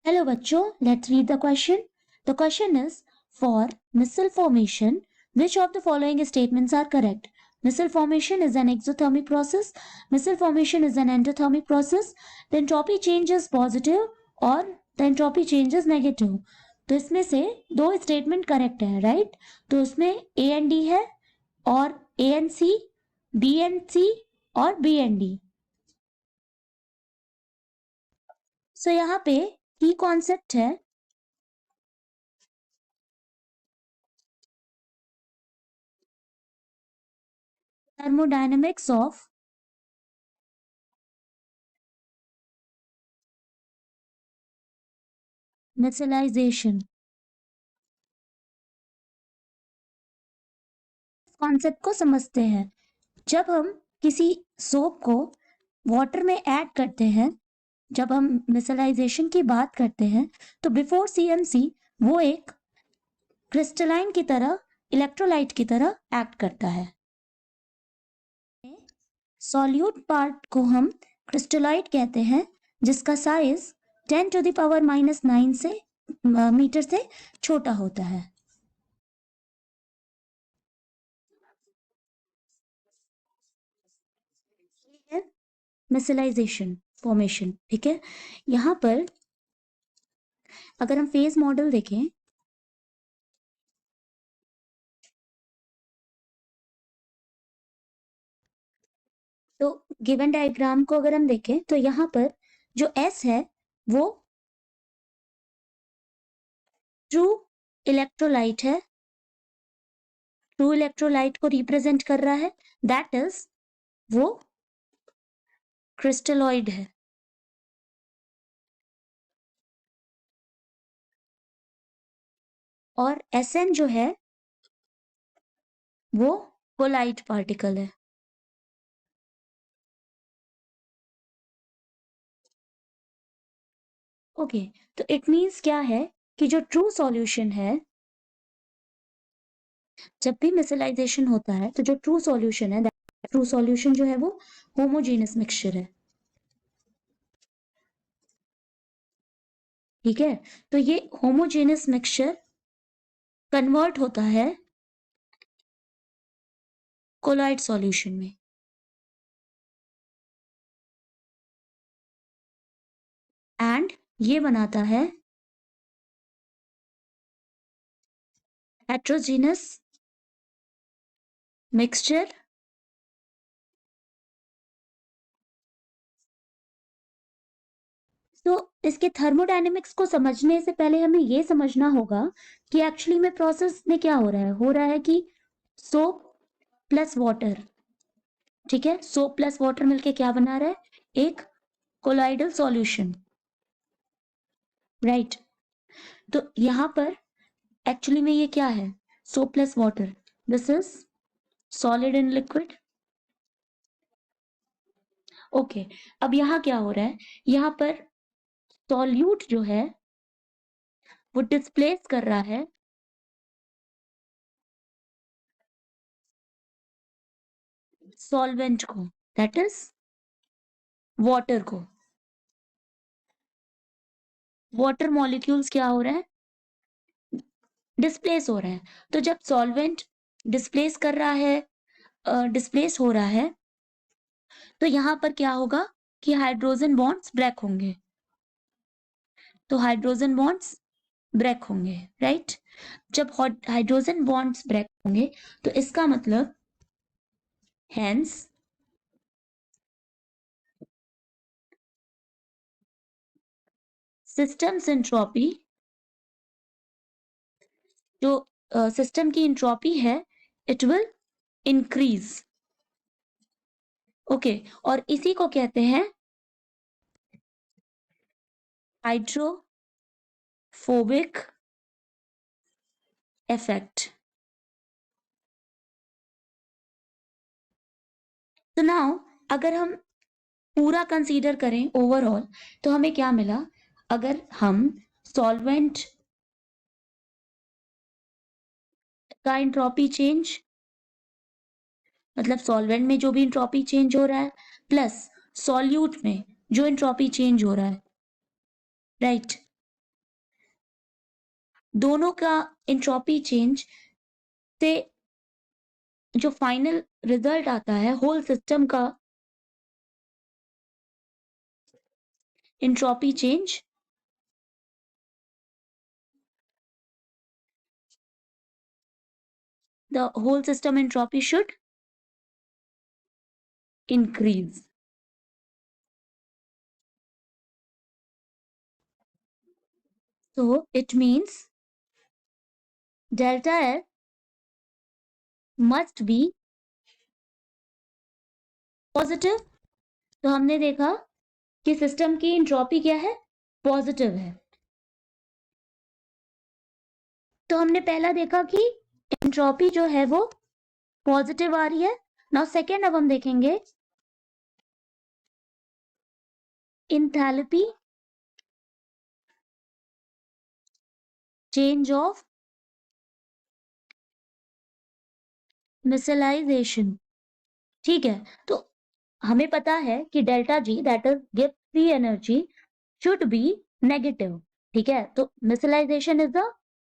Hello बच्चों, let's read the question. The question is, for missile formation, which of the following statements are correct? Missile formation is an exothermic process. Missile formation is an endothermic process. The entropy change is positive or the entropy change is negative. तो इसमें से दो statement correct है, right? तो उसमें A N D है और A N C, B N C और बी एन डी. सो यहाँ पे की कॉन्सेप्ट है thermodynamics of मिसलाइजेशन. कॉन्सेप्ट को समझते हैं. जब हम किसी सोप को वाटर में ऐड करते हैं, जब हम मिसलाइजेशन की बात करते हैं, तो बिफोर सीएमसी वो एक क्रिस्टलाइन की तरह, इलेक्ट्रोलाइट की तरह एक्ट करता है. सॉल्यूट पार्ट को हम क्रिस्टलाइट कहते हैं, जिसका साइज 10⁻⁻9 से मीटर से छोटा होता है. मिसलाइजेशन फॉर्मेशन, ठीक है. यहां पर अगर हम फेज मॉडल देखें, तो गिवन डायग्राम को अगर हम देखें तो यहां पर जो एस है वो ट्रू इलेक्ट्रोलाइट है, ट्रू इलेक्ट्रोलाइट को रिप्रेजेंट कर रहा है. दैट इज वो क्रिस्टलॉइड है. और एसएन जो है वो कोलाइट पार्टिकल है. ओके, तो इट मीन्स क्या है कि जो ट्रू सॉल्यूशन है, जब भी मिसलाइजेशन होता है तो जो ट्रू सॉल्यूशन है, ट्रू सॉल्यूशन जो है वो होमोजेनस मिक्सचर है. ठीक है, तो ये होमोजेनस मिक्सचर कन्वर्ट होता है कोलॉइड सॉल्यूशन में. एंड ये बनाता है हेट्रोजीनस मिक्सचर. तो इसके थर्मोडायनेमिक्स को समझने से पहले हमें ये समझना होगा कि एक्चुअली में प्रोसेस में क्या हो रहा है कि सोप प्लस वाटर, ठीक है, सोप प्लस वाटर मिलके क्या बना रहा है, एक कोलाइडल सॉल्यूशन, राइट. तो यहां पर एक्चुअली में ये क्या है, soap plus water, this is solid in liquid. Okay, अब यहां क्या हो रहा है, यहां पर सॉल्यूट जो है वो डिस्प्लेस कर रहा है सॉल्वेंट को, दैट इज वाटर को. वाटर मॉलिक्यूल्स क्या हो रहा है, डिस्प्लेस हो रहे हैं. तो जब सॉल्वेंट डिस्प्लेस कर रहा है, डिस्प्लेस हो रहा है, तो यहां पर क्या होगा कि हाइड्रोजन बॉन्ड्स ब्रेक होंगे. तो हाइड्रोजन बॉन्ड्स ब्रेक होंगे, राइट. जब हाइड्रोजन बॉन्ड्स ब्रेक होंगे तो इसका मतलब हेंस सिस्टम एंट्रोपी, जो सिस्टम की एंट्रोपी है, इट विल इंक्रीज. ओके, और इसी को कहते हैं हाइड्रोफोबिक इफेक्ट. तो नाउ अगर हम पूरा कंसीडर करें ओवरऑल, तो हमें क्या मिला, अगर हम सॉल्वेंट का एंट्रोपी चेंज, मतलब सॉल्वेंट में जो भी एंट्रोपी चेंज हो रहा है, प्लस सॉल्यूट में जो एंट्रोपी चेंज हो रहा है, राइट. दोनों का एंट्रोपी चेंज से जो फाइनल रिजल्ट आता है होल सिस्टम का entropy change the whole system entropy should increase. So it means delta F must be positive. तो हमने देखा कि सिस्टम की एंट्रोपी क्या है, पॉजिटिव है. तो हमने पहला देखा कि एंट्रोपी जो है वो पॉजिटिव आ रही है. नाउ सेकेंड अब हम देखेंगे इंथैल्पी चेंज ऑफ मिसलाइजेशन. ठीक है, तो हमें पता है कि delta G that is give free energy should be negative. ठीक है, तो micellisation is the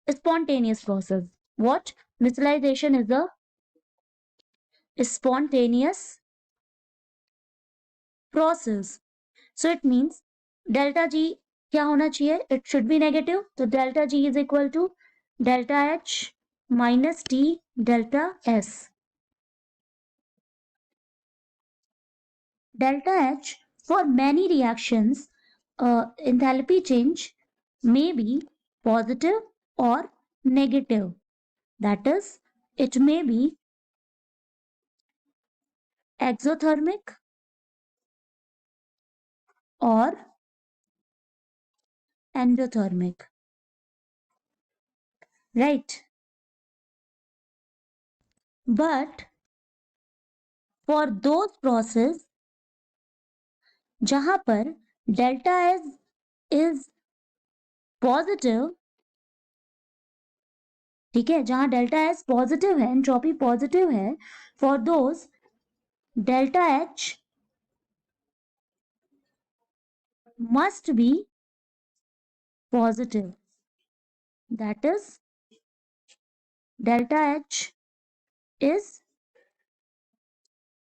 spontaneous process. What? Miscellization is a spontaneous process. So it means delta G क्या होना चाहिए? It should be negative. तो delta G is equal to delta H minus T delta S. Delta H for many reactions, enthalpy change may be positive or negative. That is, it may be exothermic or endothermic. Right? But for those process जहां पर delta S is positive, ठीक है, जहां delta S positive है, entropy positive है, for those delta H must be positive. That is, delta H is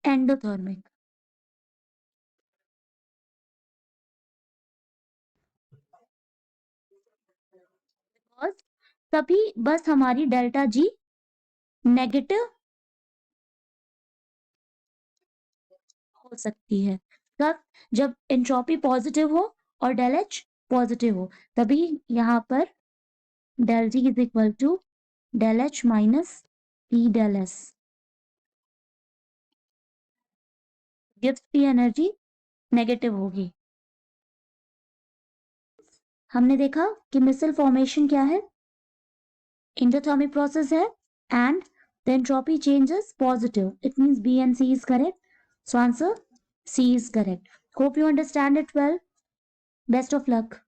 endothermic. Because तभी बस हमारी डेल्टा जी नेगेटिव हो सकती है. तब जब एंट्रोपी पॉजिटिव हो और डेल एच पॉजिटिव हो, तभी यहां पर del G is equal to del H minus P del S gives P energy negative होगी. हमने देखा कि मिसल फॉर्मेशन क्या है, endothermic process है, and the entropy change is positive. It means B and C is correct. So answer C is correct. Hope you understand it well. Best of luck.